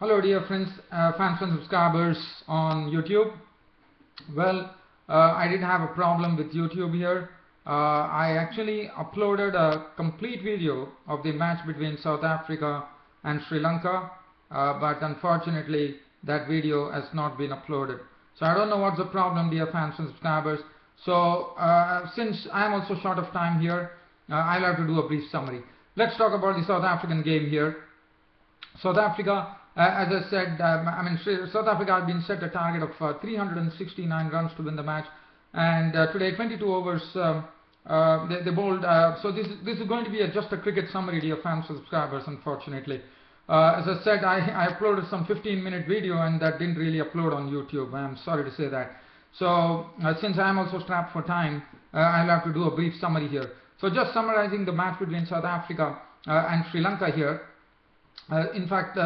Hello dear friends, fans and subscribers on YouTube. Well, I did have a problem with YouTube here. I actually uploaded a complete video of the match between South Africa and Sri Lanka, but unfortunately that video has not been uploaded. So I don't know what's the problem, dear fans and subscribers. So since I am also short of time here, I'll have to do a brief summary. Let's talk about the South African game here. South Africa, as I said, South Africa has been set a target of 369 runs to win the match, and today 22 overs they bowled. So this is going to be just a cricket summary, dear fans and subscribers. Unfortunately, as I said, I uploaded some 15-minute video and that didn't really upload on YouTube. I am sorry to say that. So since I am also strapped for time, I'll have to do a brief summary here. So just summarizing the match between South Africa and Sri Lanka here. In fact,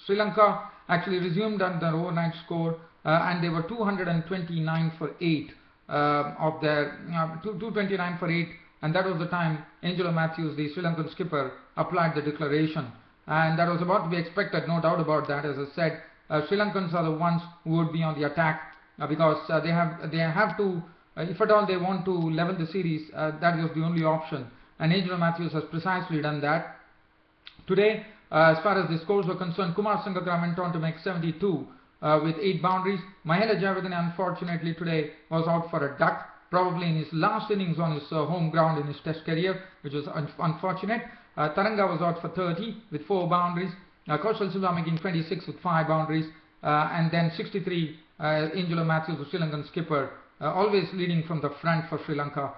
Sri Lanka actually resumed on their overnight score, and they were 229 for 8 of their 229 for 8, and that was the time Angelo Matthews, the Sri Lankan skipper, applied the declaration, and that was about to be expected, no doubt about that. As I said, Sri Lankans are the ones who would be on the attack because they have to, if at all they want to level the series, that was the only option, and Angelo Matthews has precisely done that. Today, as far as the scores were concerned, Kumar Sangakkara went on to make 72 with 8 boundaries. Mahela Jayawardene, unfortunately, today was out for a duck, probably in his last innings on his home ground in his test career, which was unfortunate. Taranga was out for 30 with 4 boundaries. Kaushal Silva making 26 with 5 boundaries. And then 63, Angelo Matthews, the Sri Lankan skipper, always leading from the front for Sri Lanka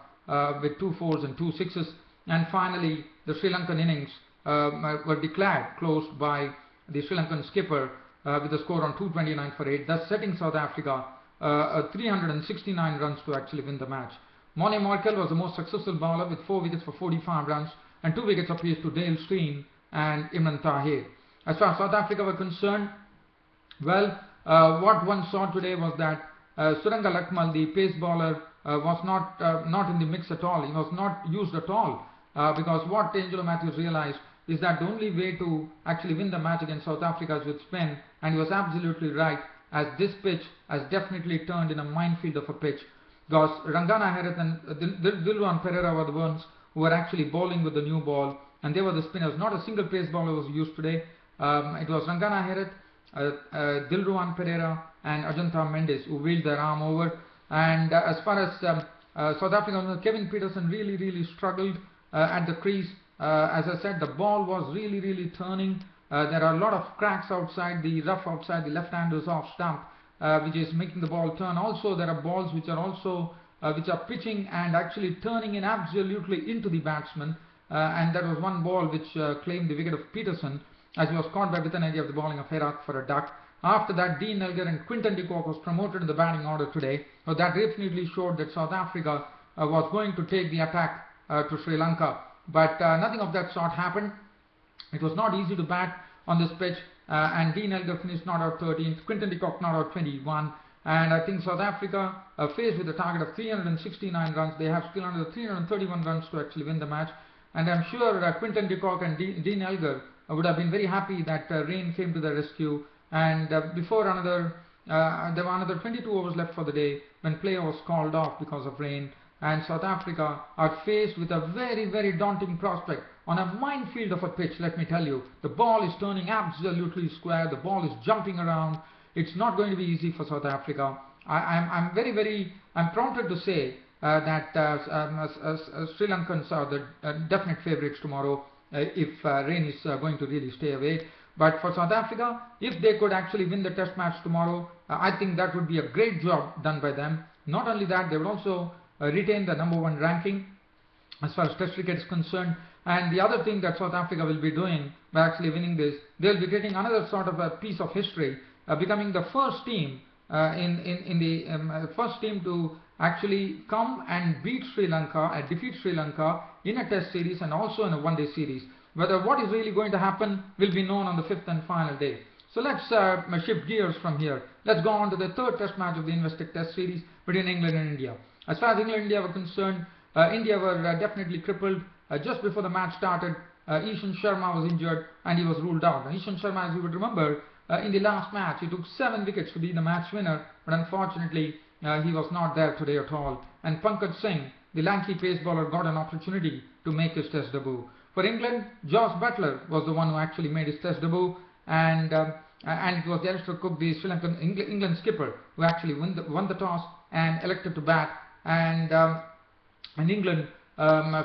with 2 fours and 2 sixes. And finally, the Sri Lankan innings were declared closed by the Sri Lankan skipper with a score on 229 for 8, thus setting South Africa 369 runs to actually win the match. Morne Morkel was the most successful bowler with 4 wickets for 45 runs and 2 wickets apiece to Dale Steyn and Imran Tahir. As far as South Africa were concerned, well, what one saw today was that Suranga Lakmal, the pace bowler, was not in the mix at all. He was not used at all because what Angelo Matthews realized is that the only way to actually win the match against South Africa is with spin, and he was absolutely right, as this pitch has definitely turned in a minefield of a pitch, because Rangana Herath and Dilruwan Perera were the ones who were actually bowling with the new ball, and they were the spinners. Not a single pace bowler was used today. It was Rangana Herath, Dilruwan Perera and Ajantha Mendes who wheeled their arm over, and as far as South Africa, Kevin Pietersen really struggled at the crease. As I said, the ball was really turning. There are a lot of cracks outside the rough, outside the left-hander's off stump, which is making the ball turn. Also, there are balls which are pitching and actually turning in absolutely into the batsman. And there was one ball which claimed the wicket of Pietersen, as he was caught by Vitanaji of the bowling of Herath for a duck. After that, Dean Elgar and Quinton de Kock was promoted in the batting order today. So that definitely showed that South Africa was going to take the attack to Sri Lanka. But nothing of that sort happened. It was not easy to bat on this pitch, and Dean Elgar finished not out 13th, Quinton de Kock not out 21, and I think South Africa faced with a target of 369 runs. They have still under 331 runs to actually win the match, and I'm sure Quinton de Kock and Dean Elgar would have been very happy that rain came to their rescue, and before there were another 22 overs left for the day when play was called off because of rain. And South Africa are faced with a very daunting prospect on a minefield of a pitch. Let me tell you, the ball is turning absolutely square, the ball is jumping around. It's not going to be easy for South Africa. I'm prompted to say that Sri Lankans are the definite favourites tomorrow if rain is going to really stay away. But for South Africa, if they could actually win the test match tomorrow, I think that would be a great job done by them. Not only that, they would also retain the #1 ranking as far as test cricket is concerned. And the other thing that South Africa will be doing by actually winning this, they'll be getting another sort of a piece of history, becoming the first team first team to actually come and beat Sri Lanka and defeat Sri Lanka in a test series and also in a one-day series. Whether what is really going to happen will be known on the 5th and final day. So let's shift gears from here. Let's go on to the 3rd test match of the Investec Test series between England and India. As far as England and India were concerned, India were definitely crippled. Just before the match started, Ishan Sharma was injured and he was ruled out. Now, Ishan Sharma, as you would remember, in the last match, he took 7 wickets to be the match winner, but unfortunately, he was not there today at all. And Pankaj Singh, the lanky pace bowler, got an opportunity to make his test debut. For England, Josh Buttler was the one who actually made his test debut, and it was Alistair Cook, the Sri Lankan England skipper, who actually won the toss and elected to bat. And England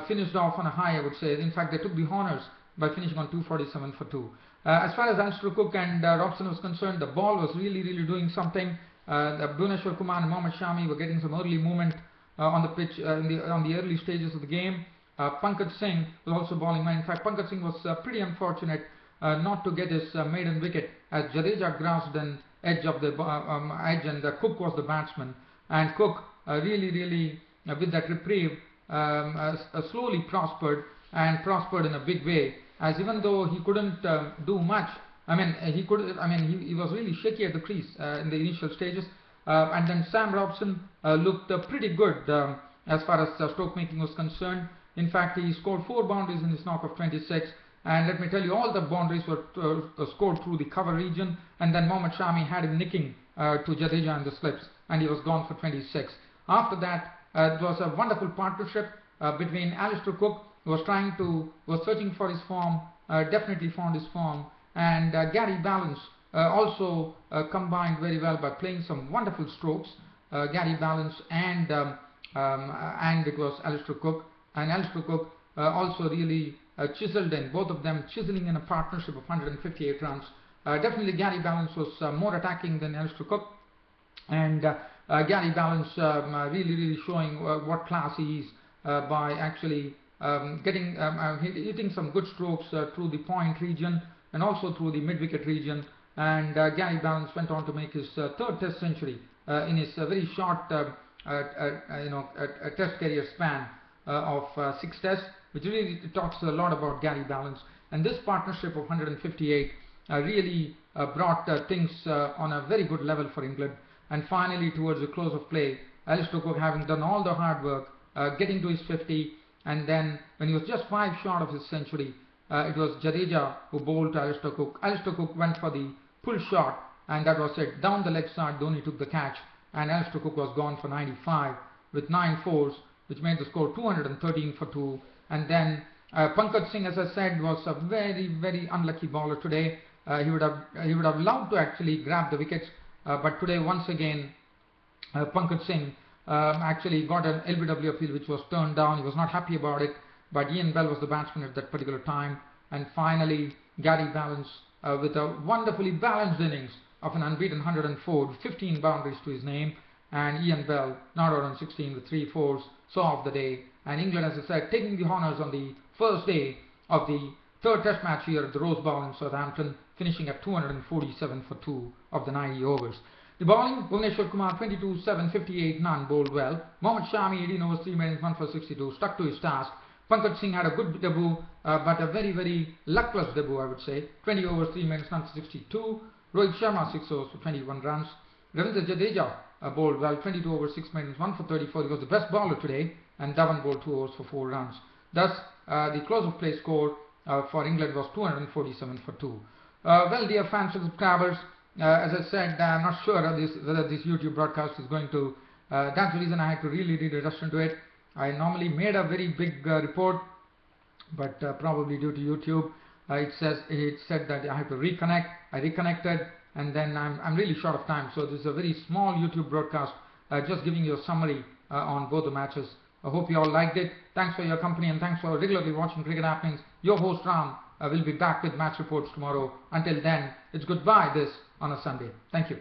finished off on a high, I would say. In fact, they took the honours by finishing on 247 for 2. As far as Alistair Cook and Robson was concerned, the ball was really doing something. Bhuvneshwar Kumar and Mohammad Shami were getting some early movement on the pitch on the early stages of the game. Pankaj Singh was also bowling well. In fact, Pankaj Singh was pretty unfortunate not to get his maiden wicket, as Jadeja grasped an edge of the edge, and Cook was the batsman. And Cook really with that reprieve slowly prospered in a big way, as even though he couldn't do much, he was really shaky at the crease in the initial stages, and then Sam Robson looked pretty good as far as stroke making was concerned. In fact, he scored 4 boundaries in his knock of 26, and let me tell you, all the boundaries were scored through the cover region, and then Mohammad Shami had him nicking to Jadeja in the slips, and he was gone for 26. After that, it was a wonderful partnership between Alistair Cook, who was searching for his form, definitely found his form, and Gary Ballance also combined very well by playing some wonderful strokes. Gary Ballance and it was Alistair Cook, and Alistair Cook also really chiseled in, both of them chiseling in a partnership of 158 runs. Definitely Gary Ballance was more attacking than Alistair Cook, and Gary Ballance really showing what class he is by actually hitting some good strokes through the point region and also through the mid-wicket region. And Gary Ballance went on to make his 3rd Test century in his very short Test career span of 6 Tests, which really talks a lot about Gary Ballance. And this partnership of 158 really brought things on a very good level for England. And finally, towards the close of play, Alistair Cook, having done all the hard work, getting to his 50, and then when he was just 5 short of his century, it was Jadeja who bowled to Alistair Cook. Alistair Cook went for the pull shot, and that was it. Down the leg side, Dhoni took the catch, and Alistair Cook was gone for 95 with 9 fours, which made the score 213 for 2. And then Pankaj Singh, as I said, was a very unlucky bowler today. He would have loved to actually grab the wickets, but today once again Pankaj Singh actually got an LBW appeal which was turned down. He was not happy about it, but Ian Bell was the batsman at that particular time. And finally Gary Ballance with a wonderfully balanced innings of an unbeaten 104 with 15 boundaries to his name, and Ian Bell not out on 16 with 3 fours, saw of the day. And England, as I said, taking the honours on the first day of the 3rd Test match here at the Rose Bowl in Southampton, finishing at 247 for 2 of the 90 overs. The bowling, Bhuvneshwar Kumar 22, 7, 58, none, bowled well. Mohammad Shami 18 overs, 3 minutes, 1 for 62, stuck to his task. Pankaj Singh had a good debut, but a very luckless debut, I would say. 20 overs, 3 minutes, 1 for 62. Rohit Sharma 6 overs for 21 runs. Ravindra Jadeja bowled well, 22 overs, 6 minutes, 1 for 34. He was the best bowler today, and Dhawan bowled 2 overs for 4 runs. Thus, the close of play score for England was 247 for 2. Well, dear fans and subscribers, as I said, I'm not sure whether this YouTube broadcast is going to, that's the reason I had to really rush into it. I normally made a very big report, but probably due to YouTube, it said that I have to reconnect. I reconnected, and then I'm really short of time. So this is a very small YouTube broadcast, just giving you a summary on both the matches. I hope you all liked it. Thanks for your company, and thanks for regularly watching Cricket Happenings. Your host Ram will be back with match reports tomorrow. Until then, it's goodbye this on a Sunday. Thank you.